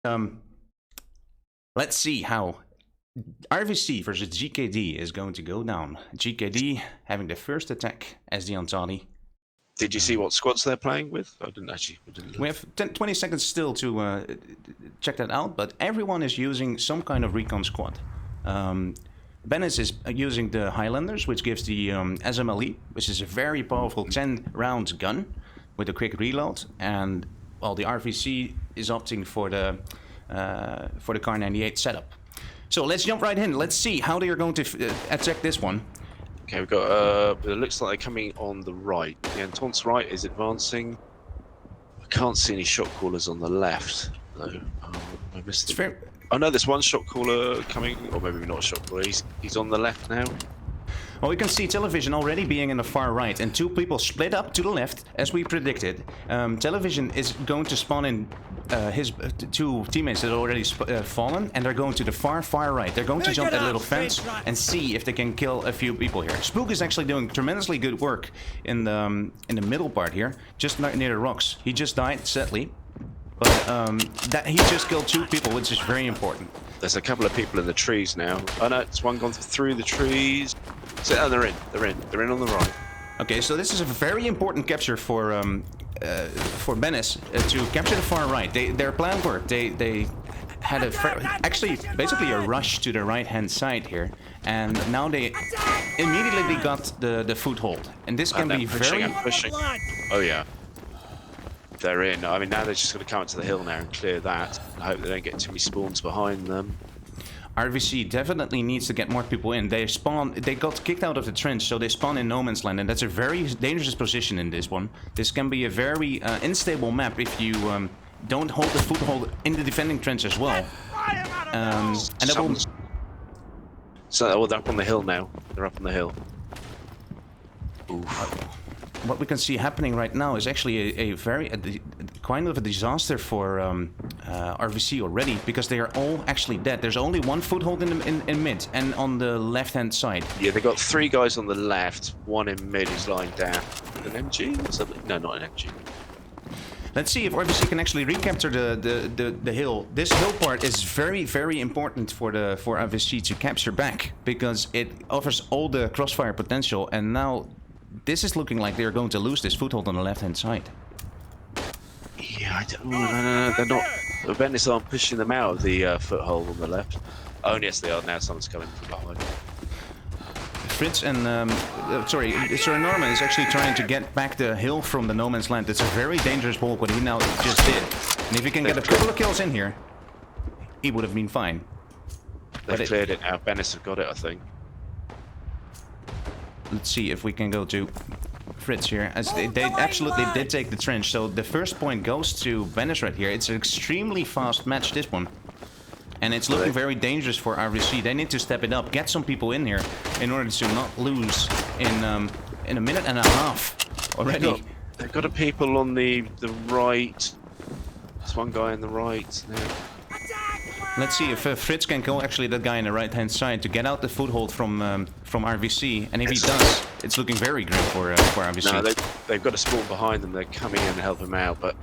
Um, let's see how RVC versus GKD is going to go down. GKD having the first attack as the Antani. Did you see what squads they're playing with? I didn't actually. We have 20 seconds still to check that out, but everyone is using some kind of recon squad. Bennis is using the Highlanders, which gives the SMLE, which is a very powerful 10-round gun with a quick reload, and well, the RVC is opting for the Kar 98 setup. So let's jump right in. Let's see how they are going to attack this one. Okay, we've got. It looks like they're coming on the right. The Entente's right is advancing. I can't see any shot callers on the left, though. Oh, I missed it. Oh no, there's one shot caller coming, or maybe not a shot caller. He's on the left now. Well, we can see Television already being in the far right, and two people split up to the left, as we predicted. Television is going to spawn in his two teammates that are already fallen, and they're going to the far right. They're going to jump that little fence and see if they can kill a few people here. Spook is actually doing tremendously good work in the middle part here, just near the rocks. He just died, sadly, but he just killed two people, which is very important. There's a couple of people in the trees now. Oh no, it's one gone through the trees. So, oh, they're in on the right. Okay, so this is a very important capture for Bennis to capture the far right. Their plan worked. They had actually basically a rush to the right-hand side here, and now they immediately got the foothold. And this can be pushing. Oh yeah, they're in. I mean, now they're just going to come up to the hill now and clear that. I hope they don't get too many spawns behind them. RVC definitely needs to get more people in. They got kicked out of the trench, so they spawn in no man's land, and that's a very dangerous position in this one. This can be a very unstable map if you don't hold the foothold in the defending trench as well. And that will... So, they're up on the hill now. They're up on the hill. Oof. What we can see happening right now is actually a kind of a disaster for RVC already, because they are all actually dead. There's only one foothold in mid and on the left-hand side. Yeah, they got three guys on the left, one in mid who's lying down. An MG or something? No, not an MG. Let's see if RVC can actually recapture the hill. This hill part is very, very important for RVC to capture back, because it offers all the crossfire potential, and now this is looking like they're going to lose this foothold on the left-hand side. Yeah, I don't know. No, they're not. The Venice aren't pushing them out of the foothold on the left. Oh, yes, they are. Now someone's coming from behind. Fritz and, sorry, Sir Norman is actually trying to get back the hill from the no man's land. It's a very dangerous walk, what he now just did. And if he can get a couple of kills in here, he would have been fine. They've cleared it now. Venice have got it, I think. Let's see if we can go to Fritz here, as they absolutely did take the trench. So the first point goes to Venice right here. It's an extremely fast match, this one. And it's looking very dangerous for RVC. They need to step it up, get some people in here in order to not lose in a minute and a half already. They've got a people on the right. There's one guy on the right now. Let's see if Fritz can kill actually that guy on the right-hand side to get out the foothold from RVC, and if he does, it's looking very grim for RVC. No, they've got a spawn behind them. They're coming in to help him out, but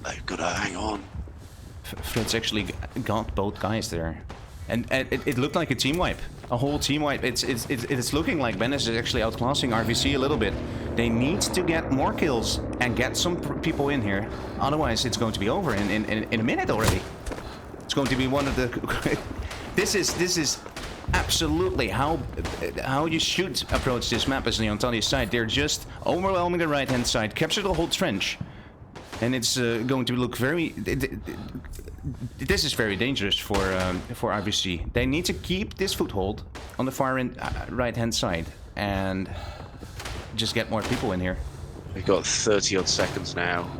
they've got to hang on. Fritz actually got both guys there, and it looked like a team wipe, a whole team wipe. It's looking like Bennis is actually outclassing RVC a little bit. They need to get more kills and get some people in here, otherwise it's going to be over in a minute already. It's going to be one of the... This is absolutely how you should approach this map as the Ontani side. They're just overwhelming the right-hand side, capture the whole trench, and it's going to look very... This is very dangerous for RVC. They need to keep this foothold on the far right-hand side and just get more people in here. We've got 30-odd seconds now.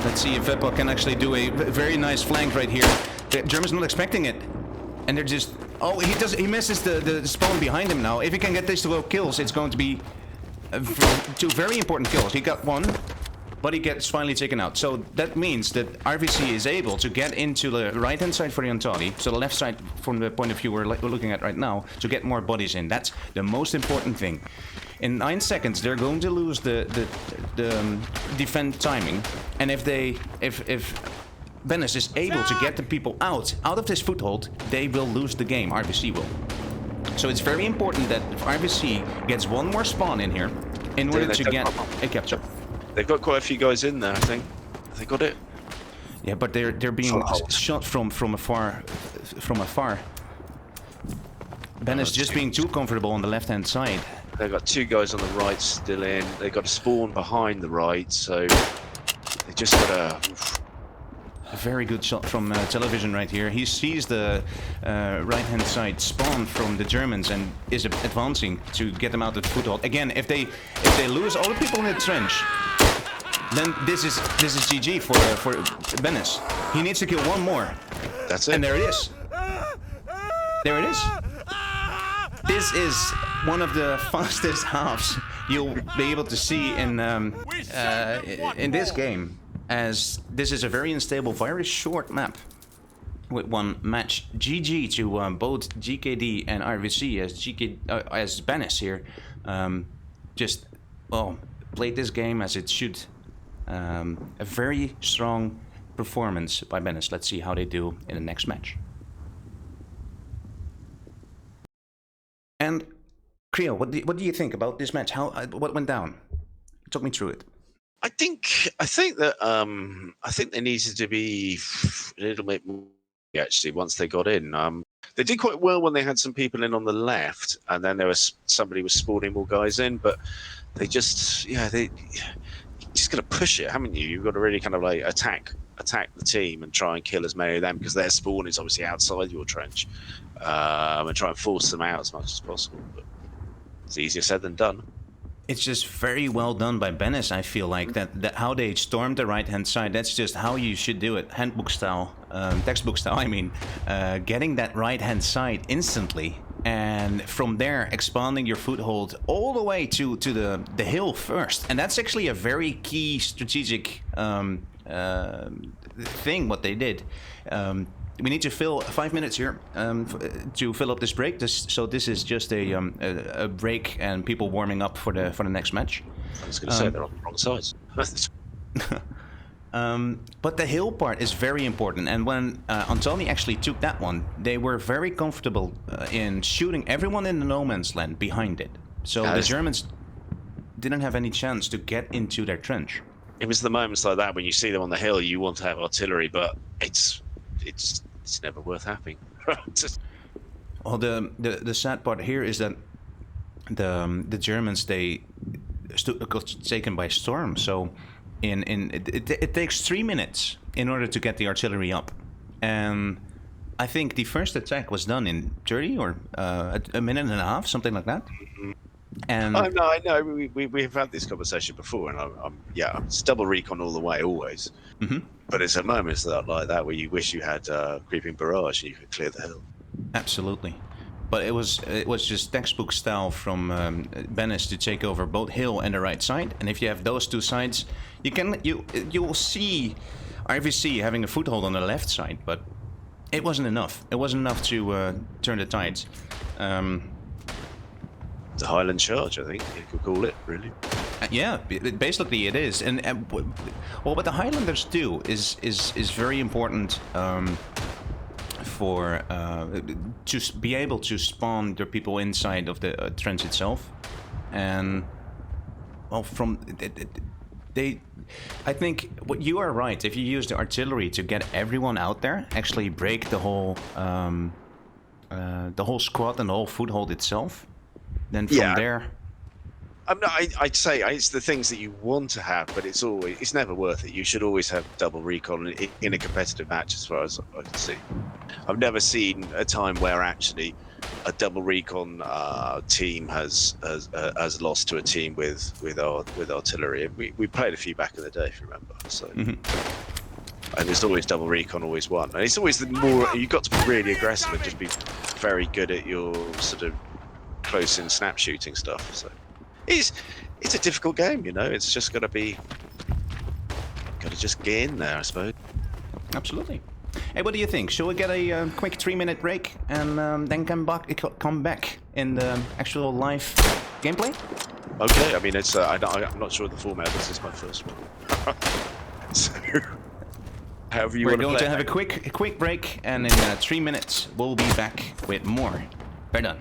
Let's see if Vepo can actually do a very nice flank right here. The German's not expecting it. And they're just... Oh, he misses the spawn behind him now. If he can get this to go kills, it's going to be two very important kills. He got one, but he gets finally taken out. So that means that RVC is able to get into the right-hand side for the Ontani, so the left side from the point of view we're looking at right now, to get more bodies in. That's the most important thing. In 9 seconds, they're going to lose the defend timing, and if Venice is able to get the people out of this foothold, they will lose the game. RVC will. So it's very important that RVC gets one more spawn in here in order to get a capture. They've got quite a few guys in there, I think. Have they got it? Yeah, but they're being shot from afar. Venice just being too comfortable on the left-hand side. They've got 2 guys on the right still in. They've got a spawn behind the right, so they just got a very good shot from television right here. He sees the right-hand side spawn from the Germans and is advancing to get them out of the foothold. Again, if they lose all the people in the trench, then this is GG for Venice. He needs to kill one more. That's it. And there it is. There it is. This is one of the fastest halves you'll be able to see in this game, as this is a very unstable, very short map with one match. GG to both GKD and RVC as Venice here. Just, well, played this game as it should. A very strong performance by Venice. Let's see how they do in the next match. And Creo, what do you think about this match? What went down? Talk me through it. I think that I think they needed to be a little bit more actually once they got in. They did quite well when they had some people in on the left, and then there was somebody was spawning more guys in, but they just you just got to push it, haven't you? You've got to really kind of like attack the team and try and kill as many of them, because their spawn is obviously outside your trench, and try and force them out as much as possible. But it's easier said than done. It's just very well done by Venice. I feel like that how they stormed the right-hand side. That's just how you should do it, handbook style, textbook style. I mean, getting that right-hand side instantly, and from there expanding your foothold all the way to the hill first. And that's actually a very key strategic thing what they did. We need to fill 5 minutes here to fill up this break. So this is just a break and people warming up for the next match. I was going to say they're on the wrong sides. But the hill part is very important. And when Antoni actually took that one, they were very comfortable in shooting everyone in the no man's land behind it. So the Germans didn't have any chance to get into their trench. It was the moments like that when you see them on the hill, you want to have artillery, but it's never worth having. Well, the sad part here is that the Germans, they got taken by storm. So it takes 3 minutes in order to get the artillery up, and I think the first attack was done in 30 or a minute and a half, something like that. Mm-hmm. And I know. We've had this conversation before, and it's double recon all the way, always. Mm-hmm. But it's at moments like that where you wish you had creeping barrage and you could clear the hill. Absolutely, but it was just textbook style from Venice to take over both hill and the right side. And if you have those two sides, you will see RVC having a foothold on the left side, but it wasn't enough. It wasn't enough to turn the tides. The Highland Charge, I think you could call it, really. Yeah, basically it is. And well, what the Highlanders do is very important for to be able to spawn their people inside of the trench itself. And well, I think you are right. If you use the artillery to get everyone out there, actually break the whole squad and the whole foothold itself, then from there. I'd say it's the things that you want to have, but it's never worth it. You should always have double recon in a competitive match, as far as I can see. I've never seen a time where actually a double recon team has lost to a team with artillery. We played a few back in the day, if you remember. So, and there's always double recon, always won. And it's always the more you've got to be really aggressive and just be very good at your sort of close-in snap shooting stuff. So. It's a difficult game, you know. It's just got to just get in there, I suppose. Absolutely. Hey, what do you think? Shall we get a quick 3-minute break and then come back in the actual live gameplay? Okay. I mean, it's I'm not sure of the format. This is my first one. So However you We're want to going play to have it. a quick break, and in 3 minutes we'll be back with more Verdun.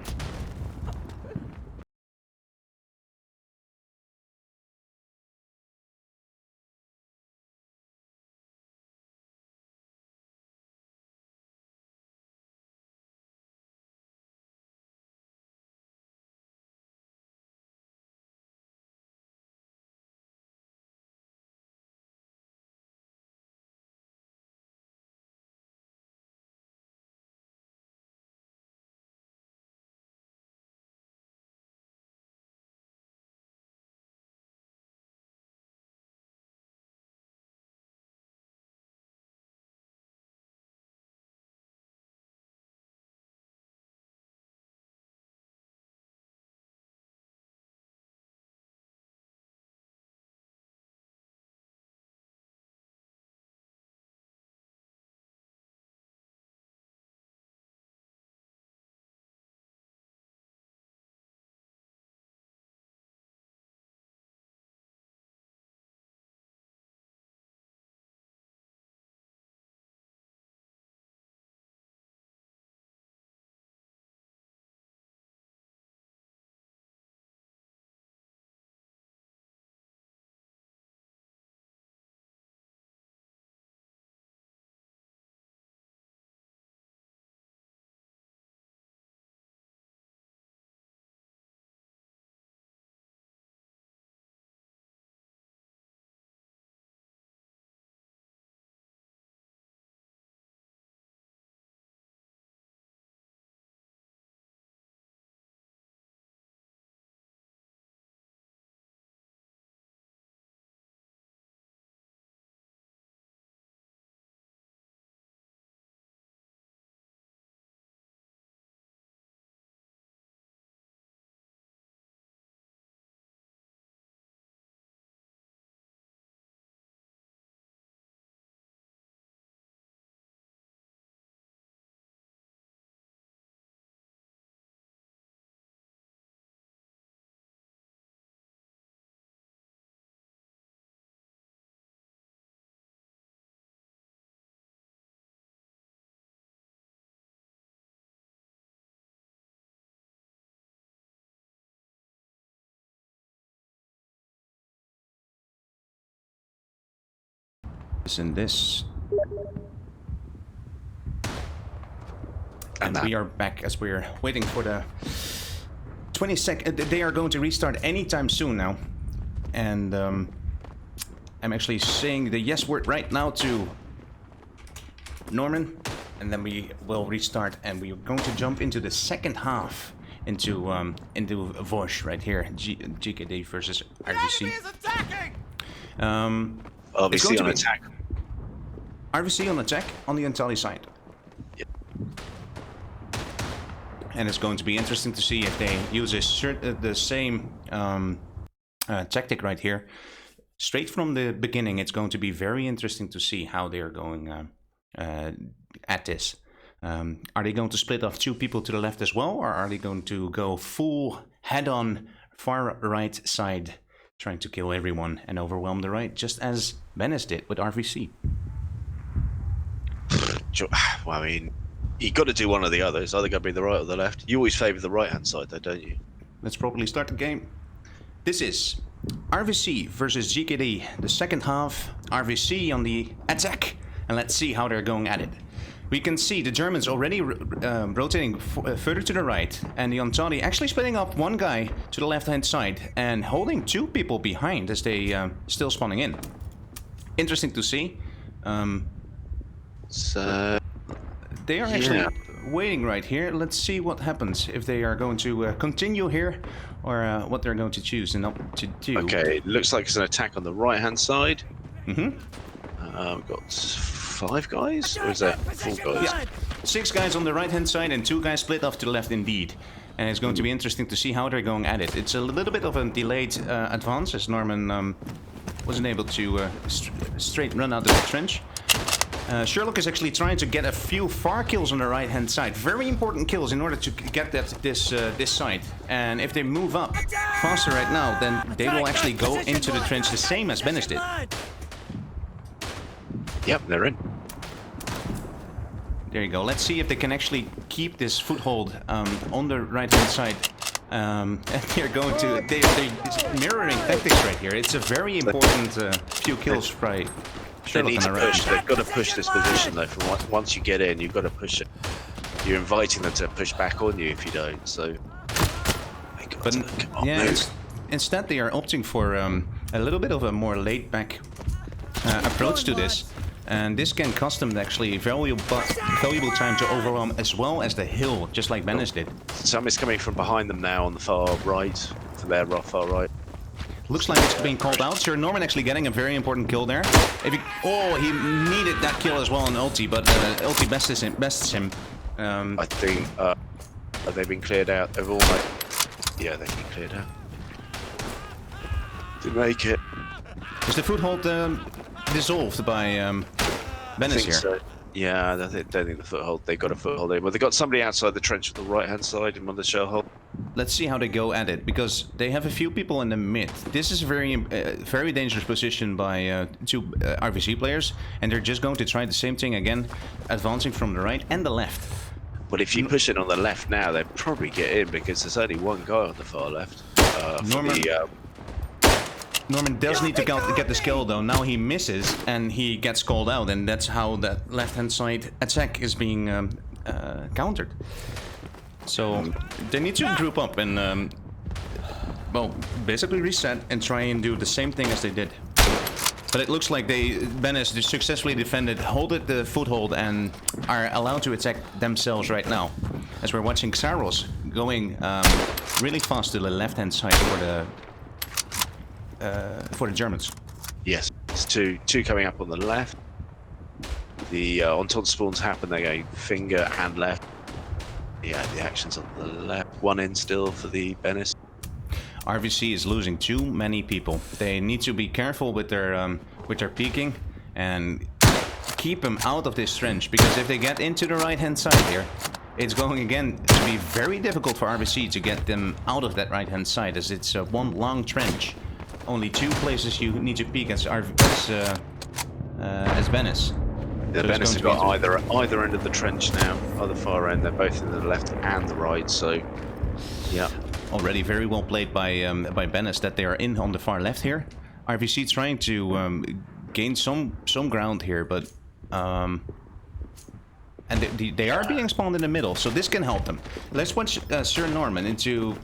In this. And we are back as we're waiting for the 22nd. They are going to restart anytime soon now. And I'm actually saying the yes word right now to Norman. And then we will restart, and we are going to jump into the second half into Vosh right here. GKD versus RVC. RVC on attack. RVC on attack on the Antalya side. Yep. And it's going to be interesting to see if they use the same tactic right here. Straight from the beginning, it's going to be very interesting to see how they are going at this. Are they going to split off 2 people to the left as well, or are they going to go full head-on far right side, trying to kill everyone and overwhelm the right, just as Venice did with RVC? Well, I mean, you've got to do one or the other. It's either going to be the right or the left. You always favour the right-hand side, though, don't you? Let's probably start the game. This is RVC versus GKD, the second half. RVC on the attack, and let's see how they're going at it. We can see the Germans already rotating further to the right, and the Antalya actually splitting up 1 guy to the left-hand side and holding 2 people behind as they still spawning in. Interesting to see. So they are actually waiting right here. Let's see what happens, if they are going to continue here, or what they're going to choose and not to do. Okay, looks like it's an attack on the right-hand side. Mm-hmm. We've got 5 guys, or is that 4 guys? Yeah. 6 guys on the right-hand side and 2 guys split off to the left indeed. And it's going to be interesting to see how they're going at it. It's a little bit of a delayed advance, as Norman wasn't able to straight run out of the trench. Sherlock is actually trying to get a few far kills on the right-hand side. Very important kills in order to get this side. And if they move up faster right now, then they will actually go into the trench the same as Benes did. Yep, they're in. There you go. Let's see if they can actually keep this foothold on the right-hand side. And they're going to... They're mirroring tactics right here. It's a very important few kills by They need Sherlock to and push. They've got to push this position, though. From once you get in, you've got to push it. You're inviting them to push back on you if you don't, so... But yeah, instead they are opting for a little bit of a more laid-back approach to this. And this can cost them actually valuable time to overwhelm as well as the hill, just like Venice did. Some is coming from behind them now on the far right, to their far right. Looks like it's being called out. Sir Norman actually getting a very important kill there. He needed that kill as well on ulti, but ulti bests him. I think, have they been cleared out? They've all like... Yeah, they've been cleared out. Didn't make it. Is the foothold dissolved by Venice here? So. Yeah, I don't think the foothold. They got a foothold there. Well, they got somebody outside the trench at the right-hand side in one of the shell hole. Let's see how they go at it, because they have a few people in the mid. This is a very dangerous position by two RVC players, and they're just going to try the same thing again, advancing from the right and the left. But if you push it on the left now, they'll probably get in because there's only one guy on the far left. Norman does need to get the skill though. Now he misses and he gets called out, and that's how that left-hand side attack is being countered. So they need to group up and well, basically reset and try and do the same thing as they did. But it looks like Venice successfully defended, holded the foothold, and are allowed to attack themselves right now. As we're watching Xaros going really fast to the left-hand side for the Germans. Yes, it's two coming up on the left. The Entente spawns happen, they're going finger and left. Yeah, the action's on the left. One in still for the Venice. RVC is losing too many people. They need to be careful with their peeking and keep them out of this trench, because if they get into the right-hand side here, it's going again to be very difficult for RVC to get them out of that right-hand side, as it's one long trench. Only two places you need to peek as Venice. The so Venice have got either end of the trench now, either far end. They're both in the left and the right, so yeah. Already very well played by Venice that they are in on the far left here. RVC trying to gain some ground here, but and they are being spawned in the middle, so this can help them. Let's watch Sir Norman into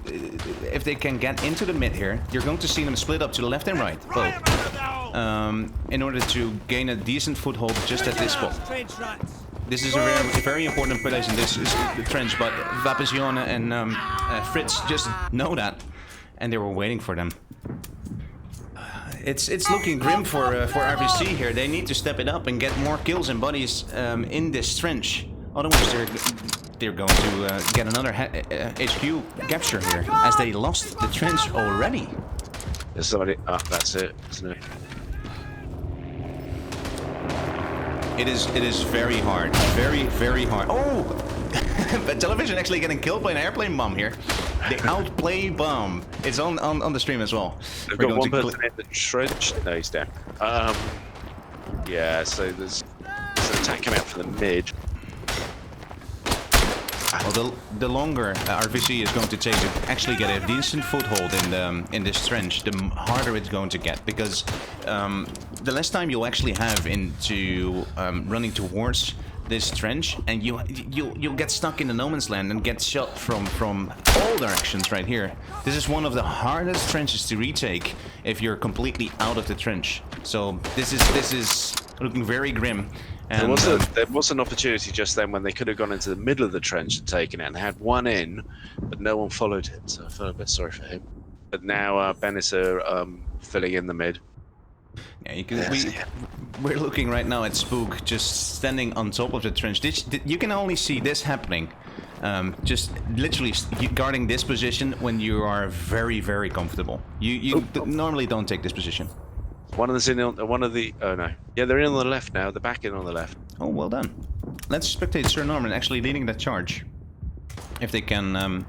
if they can get into the mid here. You're going to see them split up to the left and right, both, in order to gain a decent foothold just at this spot. This is a very important place in this trench, but Vapazione and Fritz just know that, and they were waiting for them. It's looking grim for RVC here. They need to step it up and get more kills and bodies in this trench. Otherwise, they're going to get another HQ capture here, as they lost the trench already. There's somebody. Ah, that's it, isn't it? It is very hard. Very hard. Oh! But television actually getting killed by an airplane bomb here. The outplay bomb. It's on the stream as well. They've got one person in the trench. No, he's down. Yeah, so there's an attack coming out from the mid. Well, the longer RVC is going to take to actually get a decent foothold in this trench, the harder it's going to get, because the less time you'll actually have into running towards this trench, and you'll get stuck in the no man's land and get shot from all directions right here. This is one of the hardest trenches to retake if you're completely out of the trench. So this is looking very grim. And there was an opportunity just then when they could have gone into the middle of the trench and taken it, and had one in, but no one followed him, so I felt a bit sorry for him. But now Venice are filling in the mid. Yeah, we're looking right now at Spook just standing on top of the trench. You can only see this happening, just literally guarding this position when you are very comfortable. You normally don't take this position. One of the oh no, yeah, they're in on the left now. They're back in on the left. Oh, well done. Let's spectate Sir Norman actually leading that charge. If they can,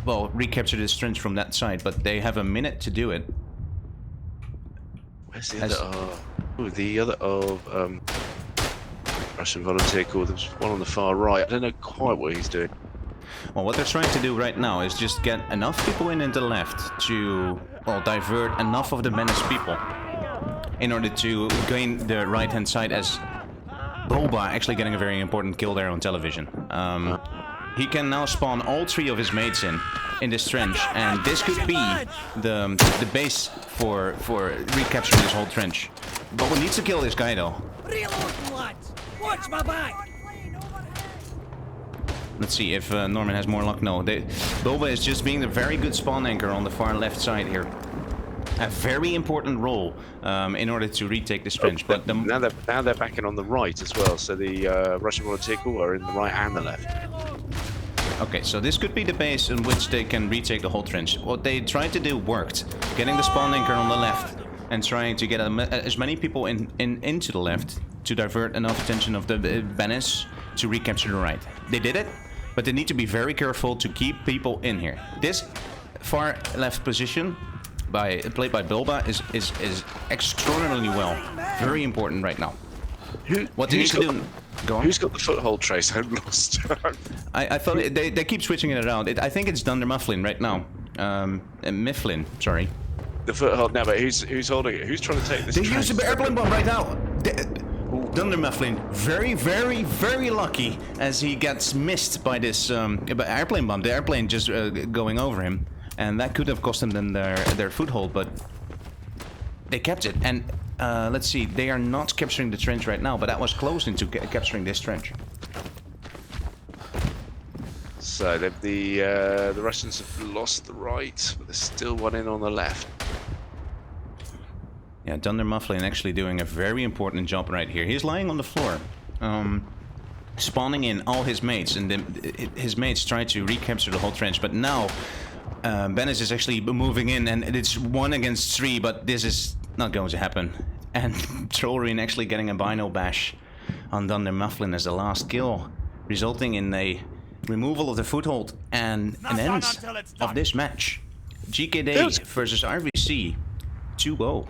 well, recapture this trench from that side, but they have a minute to do it. Where's the other? The other Russian volunteer corps. There's one on the far right. I don't know quite what he's doing. Well, what they're trying to do right now is just get enough people in the left to, well, divert enough of the Menace people in order to gain the right-hand side, as Boba actually getting a very important kill there on television. He can now spawn all 3 of his mates in this trench, and this could be the base for recapturing this whole trench. Boba needs to kill this guy though. Reloading, lads! Watch my back! Let's see if Norman has more luck. No, Boba is just being a very good spawn anchor on the far left side here. A very important role in order to retake this trench. But now they're backing on the right as well. So the Russian volunteer corps are in the right and the left. Okay, so this could be the base in which they can retake the whole trench. What they tried to do worked. Getting the spawn anchor on the left and trying to get as many people into the left to divert enough attention of the Menace to recapture the right. They did it, but they need to be very careful to keep people in here. This far left position played by Boba is extraordinarily well. Very important right now. What they need to do... Go on. Who's got the foothold trace? I'm lost. I thought they keep switching it around. I think it's Dunder Mifflin right now. Mifflin, sorry. The foothold now, but who's holding it? Who's trying to take this? They use the airplane bomb right now. Dunder Mifflin, very, very, very lucky as he gets missed by this airplane bomb. The airplane just going over him, and that could have cost them their foothold, but they kept it. And let's see, they are not capturing the trench right now, but that was close into capturing this trench. So the Russians have lost the right, but there's still one in on the left. Yeah, Dunder Mifflin actually doing a very important job right here. He's lying on the floor, spawning in all his mates, and then his mates try to recapture the whole trench. But now Menace is actually moving in, and it's 1 against 3, but this is not going to happen. And Trollrin actually getting a Bino bash on Dunder Mifflin as the last kill, resulting in a removal of the foothold and an end of this match. GKD versus RVC 2-0.